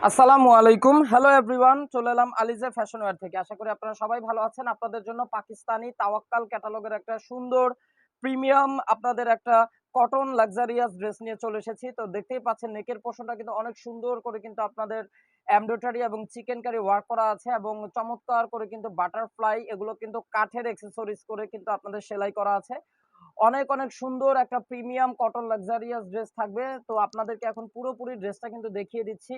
আসসালামু আলাইকুম, hello everyone. চলে এলাম আলিজা ফ্যাশন ওয়্যার থেকে। আশা করি আপনারা সবাই ভালো আছেন। আপনাদের জন্য পাকিস্তানি তাওয়াক্কাল ক্যাটালগের একটা সুন্দর প্রিমিয়াম আপনাদের একটা কটন লাক্সারিয়াস ড্রেস নিয়ে চলে এসেছি। তো দেখতেই পাচ্ছেন নেকের পোর্শনটা কিন্তু অনেক সুন্দর করে কিন্তু আপনাদের এমব্রয়ডারি এবং চিকেন কারি ওয়ার্ক করা আছে এবং চমৎকার করে কিন্তু বাটারফ্লাই এগুলো কিন্তু কাঠের অ্যাক্সেসরিজ করে কিন্তু আপনাদের সেলাই করা আছে। অনেক অনেক সুন্দর একটা প্রিমিয়াম কটন লাক্সারিয়াস ড্রেস থাকবে। তো আপনাদেরকে এখন পুরোপুরি ড্রেসটা কিন্তু দেখিয়ে দিচ্ছি।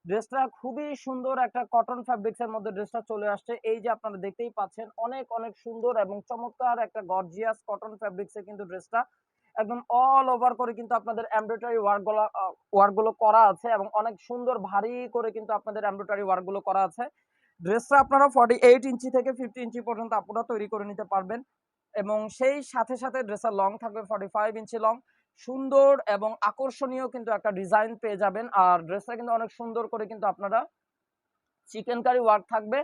ড্রেসটা খুবই সুন্দর একটা কটন ফ্যাব্রিক্স এর মধ্যে ড্রেসটা চলে আসছে। এই যে আপনারা দেখতেই পাচ্ছেন অনেক অনেক সুন্দর এবং চমৎকার একটা গর্জিয়াস কটন ফ্যাব্রিক্স এ কিন্তু ড্রেসটা একদম অল ওভার করে কিন্তু আপনাদের এমব্রয়ডারি ওয়ার্ক গুলো করা আছে এবং অনেক সুন্দর ভারী করে কিন্তু আপনাদের এমব্রয়ডারি ওয়ার্ক গুলো করা আছে। ড্রেসটা আপনারা 48 ইঞ্চি থেকে 50 ইঞ্চি পর্যন্ত আপনারা তৈরি করে নিতে পারবেন এবং সেই সাথে সাথে ড্রেসের লং থাকবে 45 ইঞ্চি লং। সুন্দর এবং আকর্ষণীয় কিন্তু একটা ডিজাইন পেয়ে যাবেন। আর ড্রেসটা কিন্তু অনেক সুন্দর করে কিন্তু আপনারা চিকেন কারি ওয়ার্ক থাকবে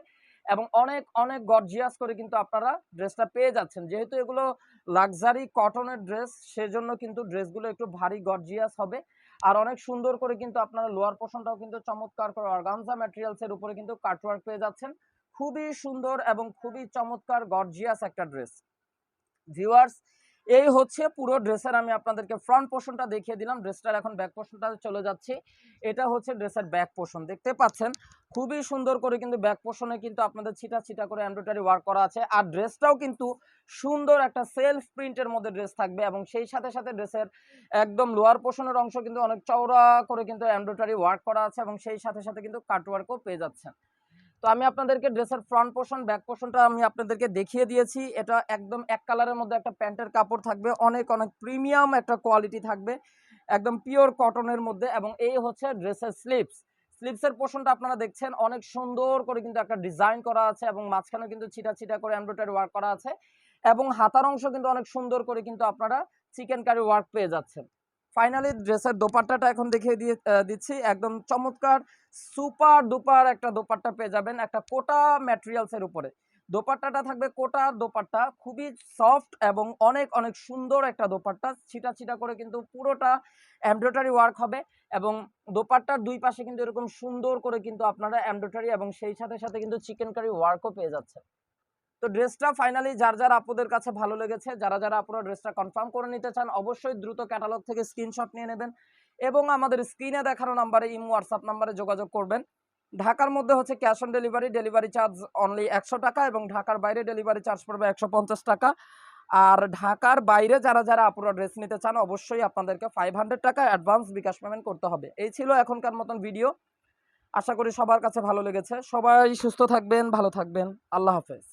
এবং অনেক অনেক গর্জিয়াস করে কিন্তু আপনারা ড্রেসটা পেয়ে যাচ্ছেন। যেহেতু এগুলো লাক্সারি কটনের ড্রেস, সেজন্য কিন্তু ড্রেসগুলো একটু ভারী গর্জিয়াস হবে। আর অনেক সুন্দর করে কিন্তু আপনারা লোয়ার পোর্শনটাও কিন্তু চমৎকার করে অর্গানজা ম্যাটেরিয়ালস এর উপরে কিন্তু কাটওয়ার্ক পেয়ে যাচ্ছেন। খুবই সুন্দর এবং খুবই চমৎকার গর্জিয়াস একটা ড্রেস। ভিউয়ার্স, এই হচ্ছে পুরো ড্রেসের আমি আপনাদেরকে ফ্রন্ট পোর্শনটা দেখিয়ে দিলাম। ড্রেসটার এখন ব্যাক পোর্শনটা চলে যাচ্ছি। এটা হচ্ছে ড্রেসের ব্যাক পোর্শন, দেখতে পাচ্ছেন খুবই সুন্দর করে কিন্তু ব্যাক পোর্শনে কিন্তু আপনাদের ছিটা ছিটা করে এমব্রয়ডারি ওয়ার্ক করা আছে। আর ড্রেসটাও কিন্তু সুন্দর একটা সেলফ প্রিন্টের মধ্যে ড্রেস থাকবে এবং সেই সাথে সাথে ড্রেসের একদম লোয়ার পোর্শনের অংশ কিন্তু অনেক চওড়া করে কিন্তু এমব্রয়ডারি ওয়ার্ক করা আছে এবং সেই সাথে সাথে কিন্তু কাট ওয়ার্কও পেয়ে যাচ্ছেন। তো আমি আপনাদেরকে ড্রেসের ফ্রন্ট পোর্শন ব্যাক পোর্শনটা আমি আপনাদেরকে দেখিয়ে দিয়েছি। এটা একদম এক কালারের মধ্যে একটা প্যান্টের কাপড় থাকবে, অনেক অনেক প্রিমিয়াম একটা কোয়ালিটি থাকবে, একদম পিওর কটনের মধ্যে। এবং এই হচ্ছে ড্রেসের স্লিপসের পোর্শনটা আপনারা দেখছেন অনেক সুন্দর করে কিন্তু একটা ডিজাইন করা আছে এবং মাঝখানে কিন্তু ছিটা ছিটা করে এমব্রয়ডারি ওয়ার্ক করা আছে এবং হাতার অংশ কিন্তু অনেক সুন্দর করে কিন্তু আপনারা চিকেন কারি ওয়ার্ক পেয়ে যাচ্ছেন। ফাইনালি ড্রেসের দোপাট্টাটা এখন দেখিয়ে দিচ্ছি। একদম চমৎকার সুপার ডুপার একটা দোপাট্টা পেয়ে যাবেন একটা কোটা ম্যাটেরিয়ালস এর উপরে। দোপাট্টাটা থাকবে কোটা দোপাট্টা, খুবই সফট এবং অনেক অনেক সুন্দর একটা দোপাট্টা। ছিটা ছিটা করে কিন্তু পুরোটা এমব্রয়ডারি ওয়ার্ক হবে এবং দোপাট্টার দুই পাশে কিন্তু এরকম সুন্দর করে কিন্তু আপনারা এমব্রয়ডারি এবং সেই সাথে সাথে কিন্তু চিকেন কারি ওয়ার্কও পেয়ে যাচ্ছে। তো ড্রেসটা ফাইনালি যার যার আপুদের কাছে ভালো লেগেছে, যারা যারা আপুরা ড্রেসটা কনফার্ম করে নিতে চান, অবশ্যই দ্রুত ক্যাটালগ থেকে স্ক্রিনশট নিয়ে নেবেন এবং আমাদের স্ক্রিনে দেখানো নাম্বারে ইমো হোয়াটসঅ্যাপ নাম্বারে যোগাযোগ করবেন। ঢাকার মধ্যে হচ্ছে cash on delivery, delivery charge only 100 টাকা এবং ঢাকার বাইরে ডেলিভারি চার্জ পড়বে 150 টাকা। আর ঢাকার বাইরে যারা যারা আপুরা ড্রেস নিতে চান, অবশ্যই আপনাদেরকে 500 টাকা অ্যাডভান্স বিকাশ পেমেন্ট করতে হবে। এই ছিল এখনকার মতন ভিডিও। আশা করি সবার কাছে ভালো লেগেছে। সবাই সুস্থ থাকবেন, ভালো থাকবেন। আল্লাহ হাফেজ।